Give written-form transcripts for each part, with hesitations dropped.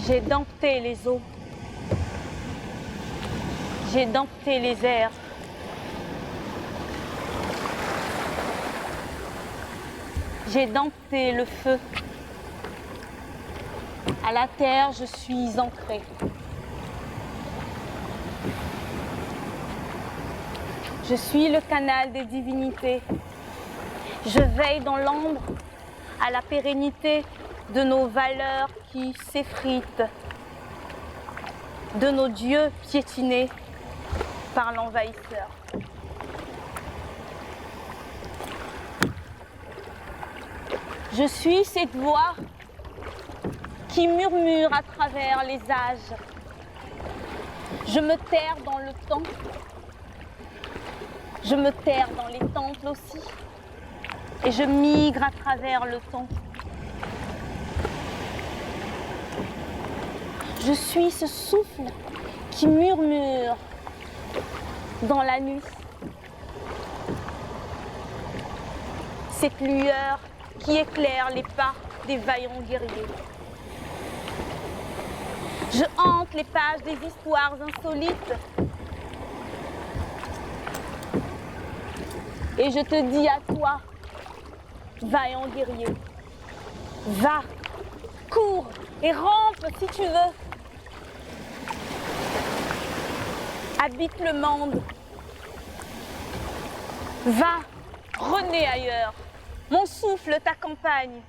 J'ai dompté les eaux. J'ai dompté les airs. J'ai dompté le feu. À la terre, je suis ancrée. Je suis le canal des divinités. Je veille dans l'ombre à la pérennité de nos valeurs qui s'effritent, de nos dieux piétinés par l'envahisseur. Je suis cette voix qui murmure à travers les âges. Je me terre dans le temps. Je me terre dans les temples aussi. Et je migre à travers le temps. Je suis ce souffle qui murmure dans la nuit. Cette lueur qui éclaire les pas des vaillants guerriers. Je hante les pages des histoires insolites. Et je te dis à toi, vaillant guerrier, va, cours et rampe si tu veux. Habite le monde. Va, renais ailleurs. Mon souffle t'accompagne.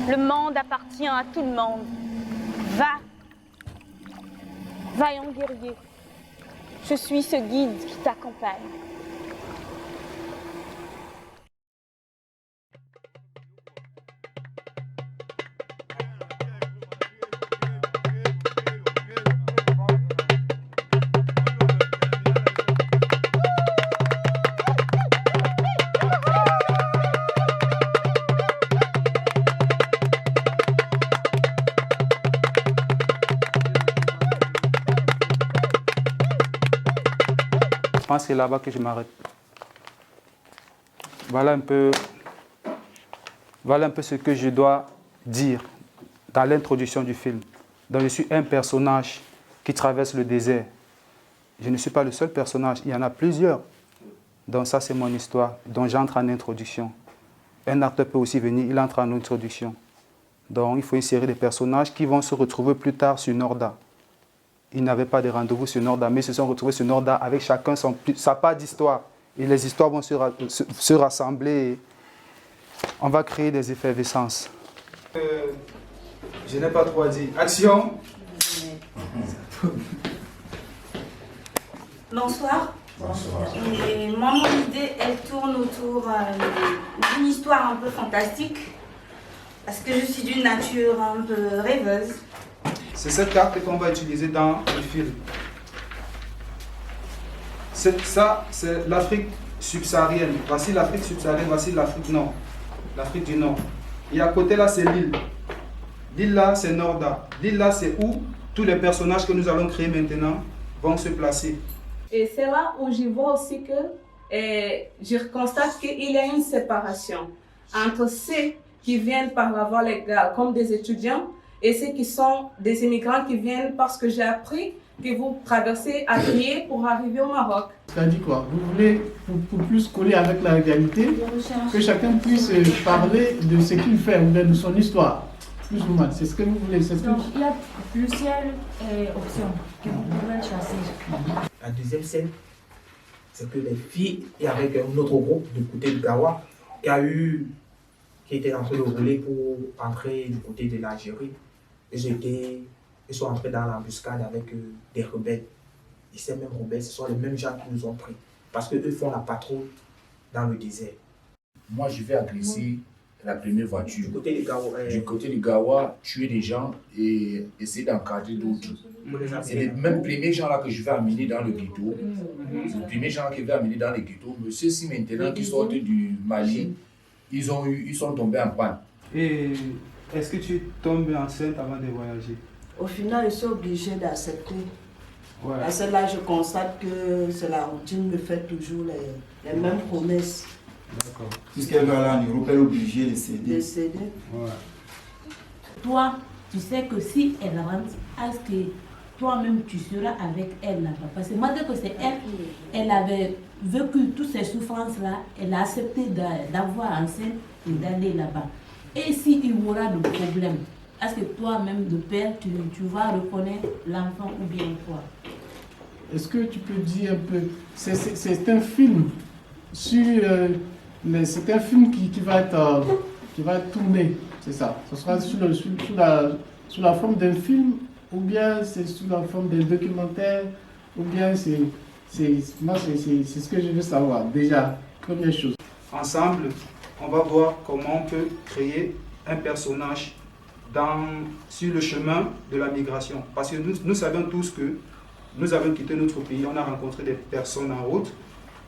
Le monde appartient à tout le monde. Va, vaillant guerrier. Je suis ce guide qui t'accompagne. Je pense que c'est là-bas que je m'arrête. Voilà un peu ce que je dois dire dans l'introduction du film. Donc je suis un personnage qui traverse le désert. Je ne suis pas le seul personnage, il y en a plusieurs. Donc ça c'est mon histoire, donc j'entre en introduction. Un acteur peut aussi venir, il entre en introduction. Donc il faut une série de personnages qui vont se retrouver plus tard sur Norda. Ils n'avaient pas de rendez-vous sur Norda, mais ils se sont retrouvés sur Norda avec chacun sa part d'histoire. Et les histoires vont se rassembler. Et on va créer des effervescences. Je n'ai pas trop à dire. Action! Bonsoir. Bonsoir. Et moi, mon idée, elle tourne autour d'une histoire un peu fantastique. Parce que je suis d'une nature un peu rêveuse. C'est cette carte qu'on va utiliser dans le film. Ça, c'est l'Afrique subsaharienne. Voici l'Afrique subsaharienne, voici l'Afrique nord. L'Afrique du Nord. Et à côté là, c'est l'île. L'île là, c'est Norda. L'île là, c'est où tous les personnages que nous allons créer maintenant vont se placer. Et c'est là où je vois aussi que je constate qu'il y a une séparation entre ceux qui viennent par la voie légale comme des étudiants et ceux qui sont des immigrants qui viennent parce que j'ai appris que vous traversez à pied pour arriver au Maroc. C'est-à-dire quoi? Vous voulez, pour plus coller avec la réalité, que chacun puisse parler de ce qu'il fait ou de son histoire. Plus ou moins, c'est ce que vous voulez. Donc, il y a plusieurs options que vous pouvez choisir. La deuxième scène, c'est que les filles, et avec un autre groupe du côté du Gawa, qui était en train de rouler pour entrer du côté de l'Algérie. Ils sont entrés dans l'embuscade avec des rebelles. Et ces mêmes rebelles, ce sont les mêmes gens qui nous ont pris. Parce qu'eux font la patrouille dans le désert. Moi, je vais agresser la première voiture. Du côté du Gawa, tuer des gens et essayer d'encadrer d'autres. C'est les mêmes premiers gens-là que je vais amener dans le ghetto. C'est les premiers gens que je vais amener dans le ghetto. Mais ceux-ci maintenant qui sortent du Mali, ils sont tombés en panne. Et est-ce que tu tombes enceinte avant de voyager? Au final, je suis obligée d'accepter. Ouais. Parce que là, je constate que c'est la routine me fait toujours les mêmes promesses. D'accord. Puisqu'elle va aller en Europe, elle est obligée de céder. De céder. Ouais. Toi, tu sais que si elle rentre, est-ce que toi-même tu seras avec elle là-bas? Parce que malgré que c'est elle, elle avait vécu toutes ces souffrances-là, elle a accepté d'avoir enceinte et d'aller là-bas. Et s'il y aura des problèmes, est-ce que toi-même, de père, tu vas reconnaître l'enfant ou bien quoi? Est-ce que tu peux dire un peu, c'est un film sur, c'est un film qui va être tourné, c'est ça? Ce sera sous la forme d'un film, ou bien c'est sous la forme d'un documentaire, ou bien c'est ce que je veux savoir. Déjà, première chose. Ensemble, on va voir comment on peut créer un personnage sur le chemin de la migration. Parce que nous savons tous que nous avons quitté notre pays, on a rencontré des personnes en route,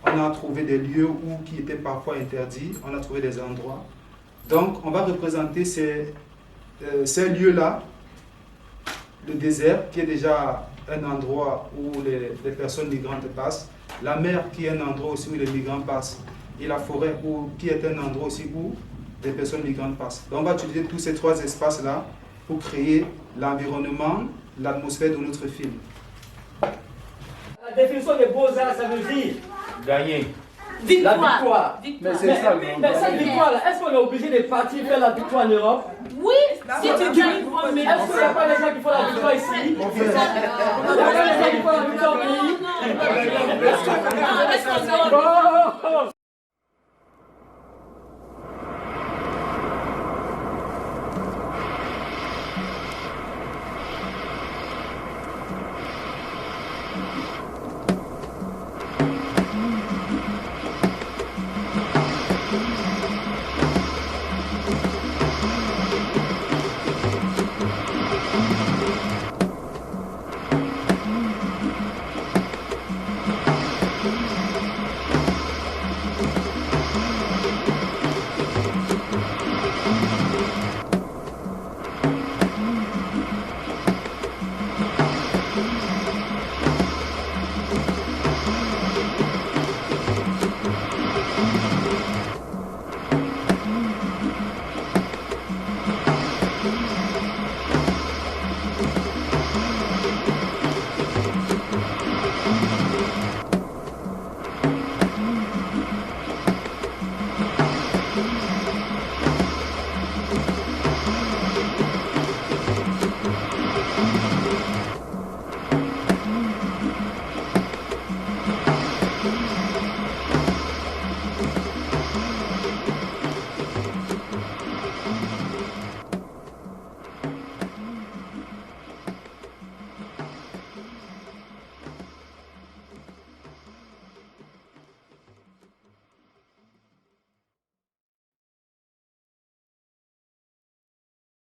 on a trouvé des lieux qui étaient parfois interdits, on a trouvé des endroits. Donc, on va représenter ces lieux-là, le désert, qui est déjà un endroit où les personnes migrantes passent, la mer, qui est un endroit aussi où les migrants passent, et la forêt, qui est un endroit aussi où les personnes migrantes passent. Donc, on va utiliser tous ces trois espaces-là pour créer l'environnement, l'atmosphère de notre film. La définition des beaux-arts, ça veut dire Gagner. la victoire. Mais c'est ça. Mais cette victoire-là, est-ce qu'on est obligé de partir faire la victoire en Europe? Oui, si tu gagnes, est-ce qu'il n'y a pas des gens qui font la victoire ici? Il n'y a pas des gens qui font la victoire au pays?